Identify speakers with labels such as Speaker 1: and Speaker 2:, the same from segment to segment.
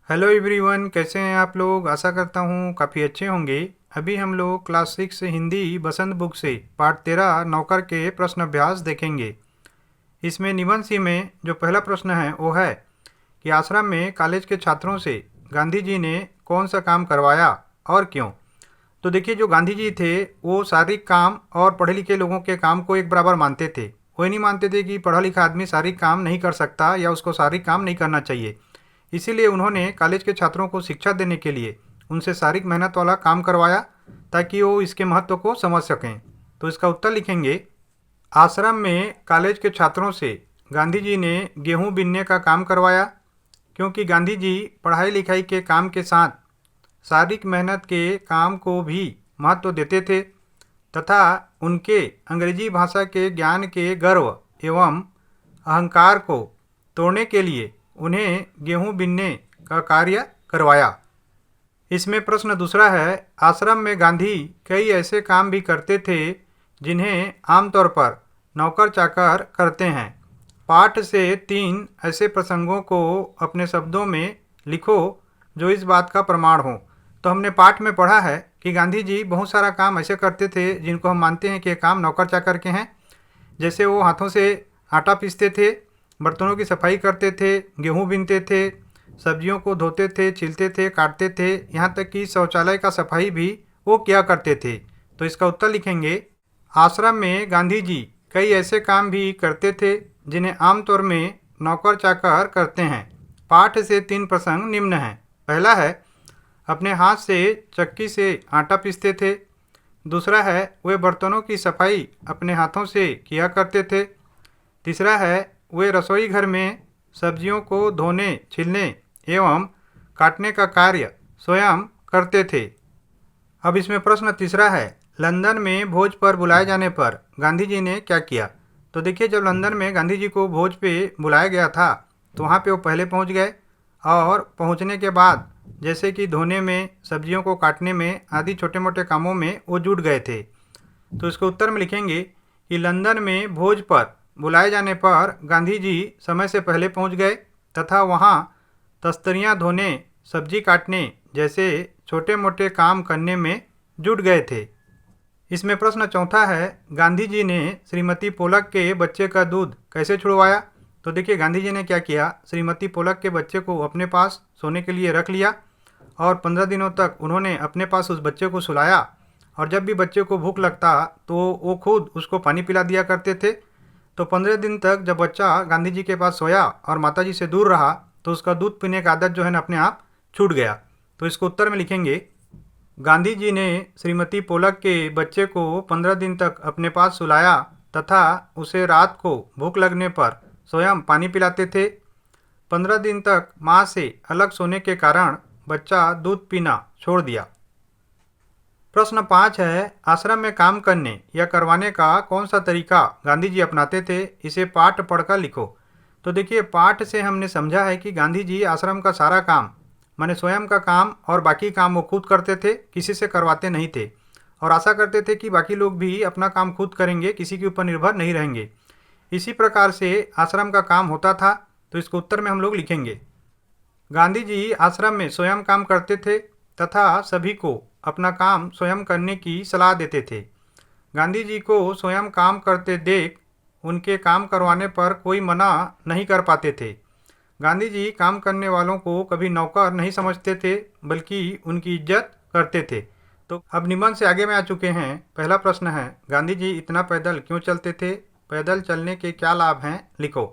Speaker 1: Hello everyone, कैसे हैं आप लोग। आशा करता हूँ काफ़ी अच्छे होंगे। अभी हम लोग क्लास 6 हिंदी बसंत बुक से पाठ 13 नौकर के प्रश्न अभ्यास देखेंगे। इसमें निबंध सी में जो पहला प्रश्न है वो है कि आश्रम में कॉलेज के छात्रों से गांधी जी ने कौन सा काम करवाया और क्यों। तो देखिए, जो गांधी जी थे वो शारीरिक काम और पढ़े लिखे लोगों के काम को एक बराबर मानते थे। वो नहीं मानते थे कि पढ़ा लिखा आदमी शारीरिक काम नहीं कर सकता या उसको शारीरिक काम नहीं करना चाहिए। इसीलिए उन्होंने कॉलेज के छात्रों को शिक्षा देने के लिए उनसे शारीरिक मेहनत वाला काम करवाया ताकि वो इसके महत्व को समझ सकें। तो इसका उत्तर लिखेंगे, आश्रम में कॉलेज के छात्रों से गांधी जी ने गेहूं बीनने का काम करवाया, क्योंकि गांधी जी पढ़ाई लिखाई के काम के साथ शारीरिक मेहनत के काम को भी महत्व देते थे तथा उनके अंग्रेजी भाषा के ज्ञान के गर्व एवं अहंकार को तोड़ने के लिए उन्हें गेहूं बीनने का कार्य करवाया। इसमें प्रश्न दूसरा है, आश्रम में गांधी कई ऐसे काम भी करते थे जिन्हें आमतौर पर नौकर चाकर करते हैं। पाठ से 3 ऐसे प्रसंगों को अपने शब्दों में लिखो जो इस बात का प्रमाण हो। तो हमने पाठ में पढ़ा है कि गांधी जी बहुत सारा काम ऐसे करते थे जिनको हम मानते हैं कि ये काम नौकर चाकर के हैं। जैसे वो हाथों से आटा पीसते थे, बर्तनों की सफाई करते थे, गेहूँ बीनते थे, सब्जियों को धोते थे, छिलते थे, काटते थे, यहाँ तक कि शौचालय का सफाई भी वो किया करते थे। तो इसका उत्तर लिखेंगे, आश्रम में गांधी जी कई ऐसे काम भी करते थे जिन्हें आमतौर में नौकर चाकर करते हैं। पाठ से 3 प्रसंग निम्न हैं। पहला है, अपने हाथ से चक्की से आटा पीसते थे। दूसरा है, वे बर्तनों की सफाई अपने हाथों से किया करते थे। तीसरा है, वे रसोई घर में सब्जियों को धोने, छीलने एवं काटने का कार्य स्वयं करते थे। अब इसमें प्रश्न तीसरा है, लंदन में भोज पर बुलाए जाने पर गांधी जी ने क्या किया। तो देखिए, जब लंदन में गांधी जी को भोज पे बुलाया गया था तो वहाँ पे वो पहले पहुँच गए और पहुँचने के बाद जैसे कि धोने में, सब्जियों को काटने में आदि छोटे मोटे कामों में वो जुट गए थे। तो इसके उत्तर में लिखेंगे कि लंदन में भोज पर बुलाए जाने पर गांधी जी समय से पहले पहुंच गए तथा वहां तस्तरियां धोने, सब्जी काटने जैसे छोटे मोटे काम करने में जुट गए थे। इसमें प्रश्न चौथा है, गांधी जी ने श्रीमती पोलक के बच्चे का दूध कैसे छुड़वाया। तो देखिए, गांधी जी ने क्या किया, श्रीमती पोलक के बच्चे को अपने पास सोने के लिए रख लिया और 15 दिनों तक उन्होंने अपने पास उस बच्चे को सुलाया। और जब भी बच्चे को भूख लगता तो वो खुद उसको पानी पिला दिया करते थे। तो 15 दिन तक जब बच्चा गांधी जी के पास सोया और माताजी से दूर रहा तो उसका दूध पीने का आदत जो है ना अपने आप छूट गया। तो इसको उत्तर में लिखेंगे, गांधी जी ने श्रीमती पोलक के बच्चे को 15 दिन तक अपने पास सुलाया तथा उसे रात को भूख लगने पर स्वयं पानी पिलाते थे। 15 दिन तक माँ से अलग सोने के कारण बच्चा दूध पीना छोड़ दिया। प्रश्न 5 है, आश्रम में काम करने या करवाने का कौन सा तरीका गांधी जी अपनाते थे, इसे पाठ पढ़कर लिखो। तो देखिए, पाठ से हमने समझा है कि गांधी जी आश्रम का सारा काम माने स्वयं का काम और बाकी काम वो खुद करते थे, किसी से करवाते नहीं थे और आशा करते थे कि बाकी लोग भी अपना काम खुद करेंगे, किसी के ऊपर निर्भर नहीं रहेंगे। इसी प्रकार से आश्रम का काम होता था। तो इसको उत्तर में हम लोग लिखेंगे, गांधी जी आश्रम में स्वयं काम करते थे तथा सभी को अपना काम स्वयं करने की सलाह देते थे। गांधी जी को स्वयं काम करते देख उनके काम करवाने पर कोई मना नहीं कर पाते थे। गांधी जी काम करने वालों को कभी नौकर नहीं समझते थे बल्कि उनकी इज्जत करते थे। तो अब निबंध से आगे में आ चुके हैं। पहला प्रश्न है, गांधी जी इतना पैदल क्यों चलते थे, पैदल चलने के क्या लाभ हैं, लिखो।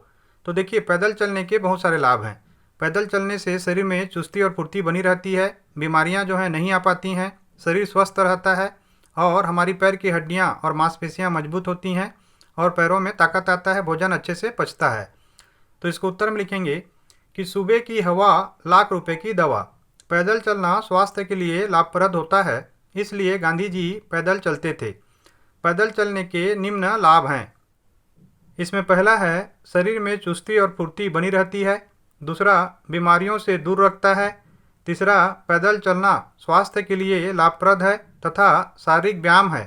Speaker 1: तो देखिए, पैदल चलने के बहुत सारे लाभ हैं। पैदल चलने से शरीर में चुस्ती और फुर्ती बनी रहती है, बीमारियां जो हैं नहीं आ पाती हैं, शरीर स्वस्थ रहता है और हमारी पैर की हड्डियां और मांसपेशियां मजबूत होती हैं और पैरों में ताकत आता है, भोजन अच्छे से पचता है। तो इसको उत्तर में लिखेंगे कि सुबह की हवा लाख रुपए की दवा। पैदल चलना स्वास्थ्य के लिए लाभप्रद होता है, इसलिए गांधी जी पैदल चलते थे। पैदल चलने के निम्न लाभ हैं। इसमें पहला है, शरीर में चुस्ती और फुर्ती बनी रहती है। दूसरा, बीमारियों से दूर रखता है। तीसरा, पैदल चलना स्वास्थ्य के लिए लाभप्रद है तथा शारीरिक व्यायाम है।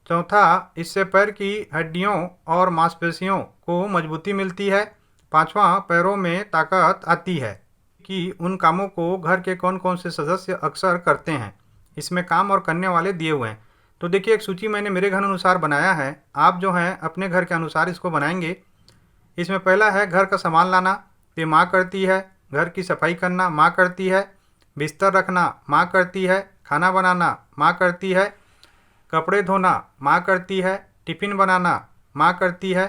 Speaker 1: चौथा, इससे पैर की हड्डियों और मांसपेशियों को मजबूती मिलती है। पांचवा, पैरों में ताकत आती है। कि उन कामों को घर के कौन कौन से सदस्य अक्सर करते हैं। इसमें काम और करने वाले दिए हुए हैं। तो देखिए, एक सूची मैंने मेरे घर अनुसार बनाया है, आप जो है अपने घर के अनुसार इसको बनाएंगे। इसमें पहला है घर का सामान लाना, ये माँ करती है। घर की सफाई करना माँ करती है। बिस्तर रखना माँ करती है। खाना बनाना माँ करती है। कपड़े धोना माँ करती है। टिफ़िन बनाना माँ करती है।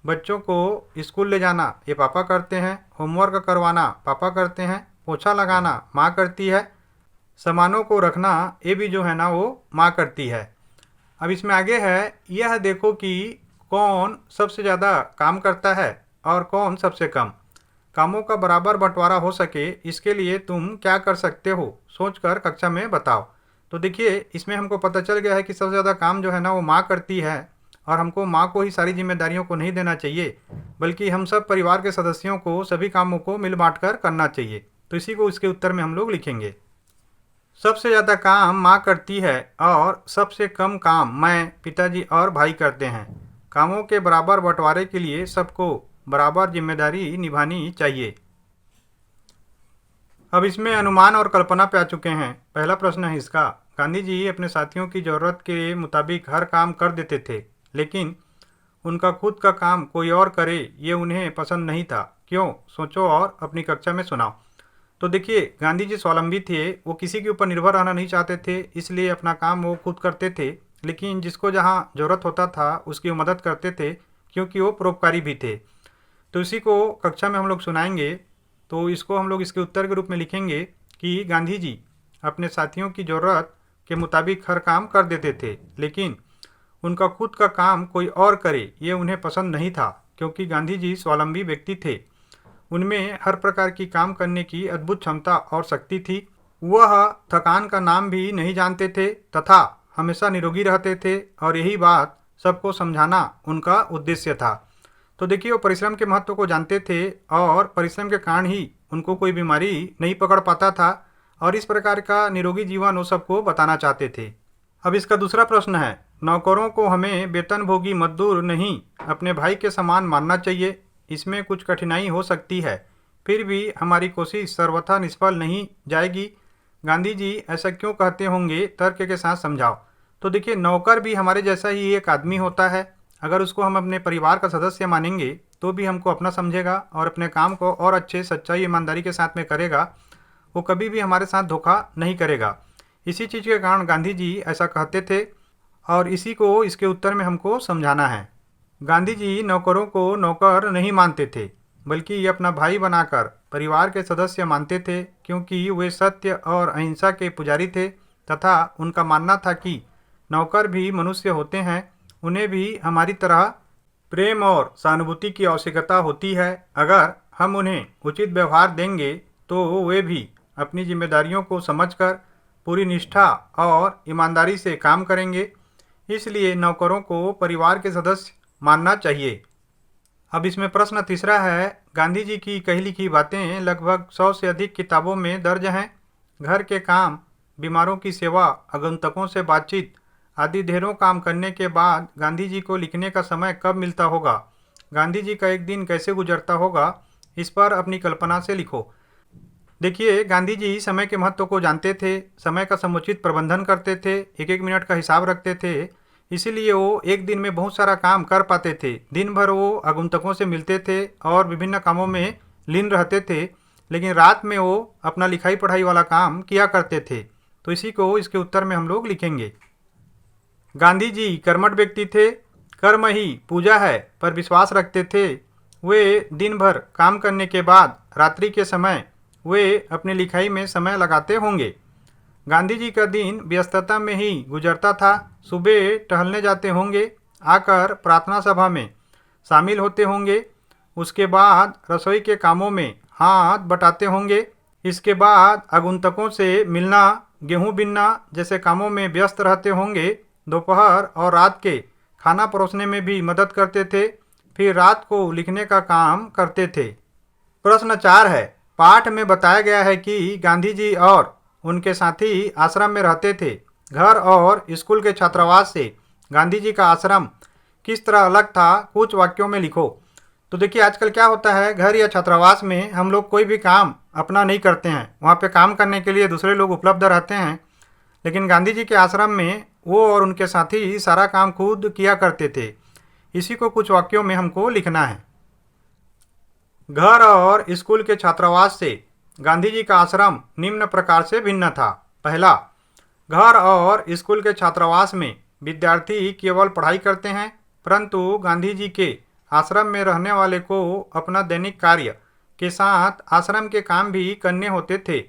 Speaker 1: बच्चों को स्कूल ले जाना ये पापा करते हैं। होमवर्क करवाना पापा करते हैं। पोछा लगाना माँ करती है। सामानों को रखना ये भी जो है ना वो माँ करती है। अब इसमें आगे है, यह देखो कि कौन सबसे ज़्यादा काम करता है और कौन सबसे कम। कामों का बराबर बंटवारा हो सके इसके लिए तुम क्या कर सकते हो, सोचकर कक्षा में बताओ। तो देखिए, इसमें हमको पता चल गया है कि सबसे ज़्यादा काम जो है ना वो माँ करती है, और हमको माँ को ही सारी जिम्मेदारियों को नहीं देना चाहिए, बल्कि हम सब परिवार के सदस्यों को सभी कामों को मिल बांट कर करना चाहिए। तो इसी को इसके उत्तर में हम लोग लिखेंगे। सबसे ज़्यादा काम माँ करती है और सबसे कम काम मैं, पिताजी और भाई करते हैं। कामों के बराबर बंटवारे के लिए सबको बराबर जिम्मेदारी निभानी चाहिए। अब इसमें अनुमान और कल्पना पे आ चुके हैं। पहला प्रश्न है इसका, गांधी जी अपने साथियों की ज़रूरत के मुताबिक हर काम कर देते थे, लेकिन उनका खुद का काम कोई और करे ये उन्हें पसंद नहीं था। क्यों? सोचो और अपनी कक्षा में सुनाओ। तो देखिए, गांधी जी स्वावलंबी थे, वो किसी के ऊपर निर्भर रहना नहीं चाहते थे, इसलिए अपना काम वो खुद करते थे। लेकिन जिसको जहाँ ज़रूरत होता था उसकी वो मदद करते थे, क्योंकि वो परोपकारी भी थे। तो इसी को कक्षा में हम लोग सुनाएंगे। तो इसको हम लोग इसके उत्तर के रूप में लिखेंगे कि गांधी जी अपने साथियों की ज़रूरत के मुताबिक हर काम कर देते थे, लेकिन उनका खुद का काम कोई और करे ये उन्हें पसंद नहीं था, क्योंकि गांधी जी स्वावलंबी व्यक्ति थे। उनमें हर प्रकार की काम करने की अद्भुत क्षमता और शक्ति थी। वह थकान का नाम भी नहीं जानते थे तथा हमेशा निरोगी रहते थे, और यही बात सबको समझाना उनका उद्देश्य था। तो देखिए, वो परिश्रम के महत्व को जानते थे और परिश्रम के कारण ही उनको कोई बीमारी नहीं पकड़ पाता था, और इस प्रकार का निरोगी जीवन वो सबको बताना चाहते थे। अब इसका दूसरा प्रश्न है, नौकरों को हमें वेतनभोगी मजदूर नहीं अपने भाई के समान मानना चाहिए। इसमें कुछ कठिनाई हो सकती है, फिर भी हमारी कोशिश सर्वथा निष्फल नहीं जाएगी। गांधी जी ऐसा क्यों कहते होंगे, तर्क के साथ समझाओ। तो देखिए, नौकर भी हमारे जैसा ही एक आदमी होता है। अगर उसको हम अपने परिवार का सदस्य मानेंगे तो भी हमको अपना समझेगा और अपने काम को और अच्छे सच्चाई ईमानदारी के साथ में करेगा। वो कभी भी हमारे साथ धोखा नहीं करेगा। इसी चीज़ के कारण गांधी जी ऐसा कहते थे, और इसी को इसके उत्तर में हमको समझाना है। गांधी जी नौकरों को नौकर नहीं मानते थे, बल्कि ये अपना भाई बनाकर परिवार के सदस्य मानते थे, क्योंकि वे सत्य और अहिंसा के पुजारी थे तथा उनका मानना था कि नौकर भी मनुष्य होते हैं, उन्हें भी हमारी तरह प्रेम और सहानुभूति की आवश्यकता होती है। अगर हम उन्हें उचित व्यवहार देंगे तो वे भी अपनी जिम्मेदारियों को समझकर पूरी निष्ठा और ईमानदारी से काम करेंगे। इसलिए नौकरों को परिवार के सदस्य मानना चाहिए। अब इसमें प्रश्न तीसरा है, गांधी जी की कही लिखी बातें लगभग 100 से अधिक किताबों में दर्ज हैं। घर के काम, बीमारों की सेवा, आगंतुकों से बातचीत आदि ढेरों काम करने के बाद गांधी जी को लिखने का समय कब मिलता होगा? गांधी जी का एक दिन कैसे गुजरता होगा? इस पर अपनी कल्पना से लिखो। देखिए, गांधी जी समय के महत्व को जानते थे, समय का समुचित प्रबंधन करते थे, एक एक मिनट का हिसाब रखते थे। इसीलिए वो एक दिन में बहुत सारा काम कर पाते थे। दिन भर वो आगंतुकों से मिलते थे और विभिन्न कामों में लीन रहते थे, लेकिन रात में वो अपना लिखाई पढ़ाई वाला काम किया करते थे। तो इसी को इसके उत्तर में हम लोग लिखेंगे। गांधी जी कर्मठ व्यक्ति थे, कर्म ही पूजा है पर विश्वास रखते थे। वे दिन भर काम करने के बाद रात्रि के समय वे अपनी लिखाई में समय लगाते होंगे। गांधी जी का दिन व्यस्तता में ही गुजरता था। सुबह टहलने जाते होंगे, आकर प्रार्थना सभा में शामिल होते होंगे, उसके बाद रसोई के कामों में हाथ बटाते होंगे, इसके बाद आगंतुकों से मिलना, गेहूं बीनना जैसे कामों में व्यस्त रहते होंगे। दोपहर और रात के खाना परोसने में भी मदद करते थे, फिर रात को लिखने का काम करते थे। प्रश्न 4 है, पाठ में बताया गया है कि गांधी जी और उनके साथी आश्रम में रहते थे। घर और स्कूल के छात्रावास से गांधी जी का आश्रम किस तरह अलग था, कुछ वाक्यों में लिखो। तो देखिए आजकल क्या होता है, घर या छात्रावास में हम लोग कोई भी काम अपना नहीं करते हैं, वहाँ पे काम करने के लिए दूसरे लोग उपलब्ध रहते हैं। लेकिन गांधी जी के आश्रम में वो और उनके साथी सारा काम खुद किया करते थे। इसी को कुछ वाक्यों में हमको लिखना है। घर और स्कूल के छात्रावास से गांधी जी का आश्रम निम्न प्रकार से भिन्न था। पहला, घर और स्कूल के छात्रावास में विद्यार्थी केवल पढ़ाई करते हैं, परंतु गांधी जी के आश्रम में रहने वाले को अपना दैनिक कार्य के साथ आश्रम के काम भी करने होते थे।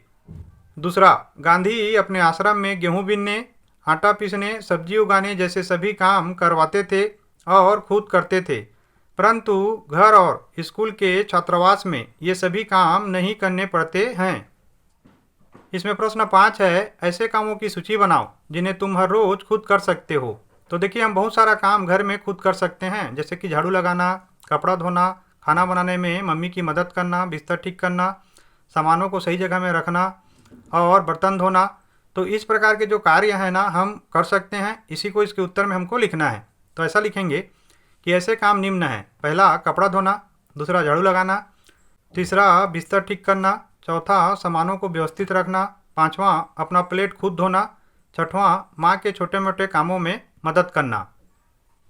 Speaker 1: दूसरा, गांधी अपने आश्रम में गेहूं बीनने, आटा पीसने, सब्जी उगाने जैसे सभी काम करवाते थे और खुद करते थे, परंतु घर और स्कूल के छात्रावास में ये सभी काम नहीं करने पड़ते हैं। इसमें प्रश्न 5 है, ऐसे कामों की सूची बनाओ जिन्हें तुम हर रोज खुद कर सकते हो। तो देखिए हम बहुत सारा काम घर में खुद कर सकते हैं, जैसे कि झाड़ू लगाना, कपड़ा धोना, खाना बनाने में मम्मी की मदद करना, बिस्तर ठीक करना, सामानों को सही जगह में रखना और बर्तन धोना। तो इस प्रकार के जो कार्य हैं ना हम कर सकते हैं। इसी को इसके उत्तर में हमको लिखना है। तो ऐसा लिखेंगे कि ऐसे काम निम्न हैं। पहला, कपड़ा धोना। दूसरा, झाड़ू लगाना। तीसरा, बिस्तर ठीक करना। चौथा, सामानों को व्यवस्थित रखना। पाँचवां, अपना प्लेट खुद धोना। छठवां, माँ के छोटे मोटे कामों में मदद करना।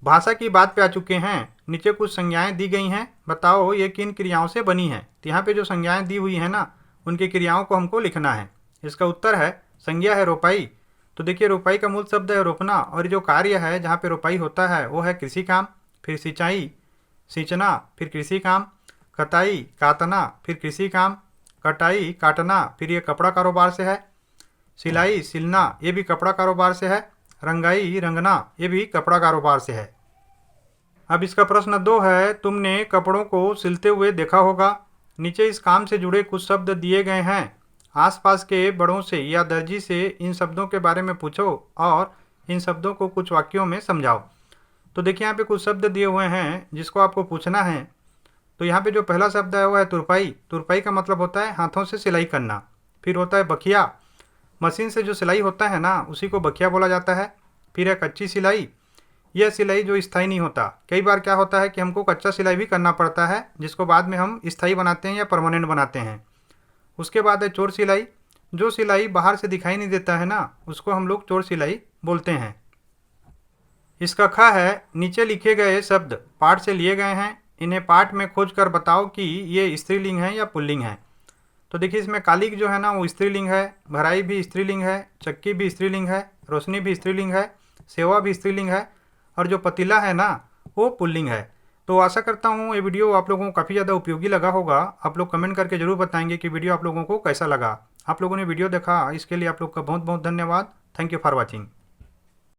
Speaker 1: भाषा की बात पे आ चुके हैं। नीचे कुछ संज्ञाएं दी गई हैं, बताओ ये किन क्रियाओं से बनी है। तो यहाँ पे जो संज्ञाएं दी हुई है ना, उनकी क्रियाओं को हमको लिखना है। इसका उत्तर है, संज्ञा है रोपाई। तो देखिए रोपाई का मूल शब्द है रोपना, और जो कार्य है जहाँ पे रोपाई होता है वो है कृषि काम। फिर सिंचाई, सींचना, फिर कृषि काम। कटाई, काटना, फिर कृषि काम। कटाई, काटना, फिर ये कपड़ा कारोबार से है। सिलाई, सिलना, ये भी कपड़ा कारोबार से है। रंगाई, रंगना, ये भी कपड़ा कारोबार से है। अब इसका प्रश्न 2 है, तुमने कपड़ों को सिलते हुए देखा होगा। नीचे इस काम से जुड़े कुछ शब्द दिए गए हैं। आसपास के बड़ों से या दर्जी से इन शब्दों के बारे में पूछो और इन शब्दों को कुछ वाक्यों में समझाओ। तो देखिए यहाँ पे कुछ शब्द दिए हुए हैं जिसको आपको पूछना है। तो यहाँ पे जो पहला शब्द है वो है तुरपाई। तुरपाई का मतलब होता है हाथों से सिलाई करना। फिर होता है बखिया, मशीन से जो सिलाई होता है ना उसी को बखिया बोला जाता है। फिर है कच्ची सिलाई। यह सिलाई जो स्थायी नहीं होता। कई बार क्या होता है कि हमको कच्चा सिलाई भी करना पड़ता है, जिसको बाद में हम स्थायी बनाते हैं या परमानेंट बनाते हैं। उसके बाद है चोर सिलाई। जो सिलाई बाहर से दिखाई नहीं देता है ना उसको हम लोग चोर सिलाई बोलते हैं। इसका ख है, नीचे लिखे गए शब्द पाठ से लिए गए हैं। इन्हें पाठ में खोज कर बताओ कि ये स्त्रीलिंग है या पुल्लिंग है। तो देखिए इसमें कालिक जो है ना वो स्त्रीलिंग है, भराई भी स्त्रीलिंग है, चक्की भी स्त्रीलिंग है, रोशनी भी स्त्रीलिंग है, सेवा भी स्त्रीलिंग है, और जो पतीला है ना वो पुल्लिंग है। तो आशा करता हूँ ये वीडियो आप लोगों को काफ़ी ज़्यादा उपयोगी लगा होगा। आप लोग कमेंट करके ज़रूर बताएंगे कि वीडियो आप लोगों को कैसा लगा। आप लोगों ने वीडियो देखा इसके लिए आप लोग का बहुत बहुत धन्यवाद। Thank you for watching.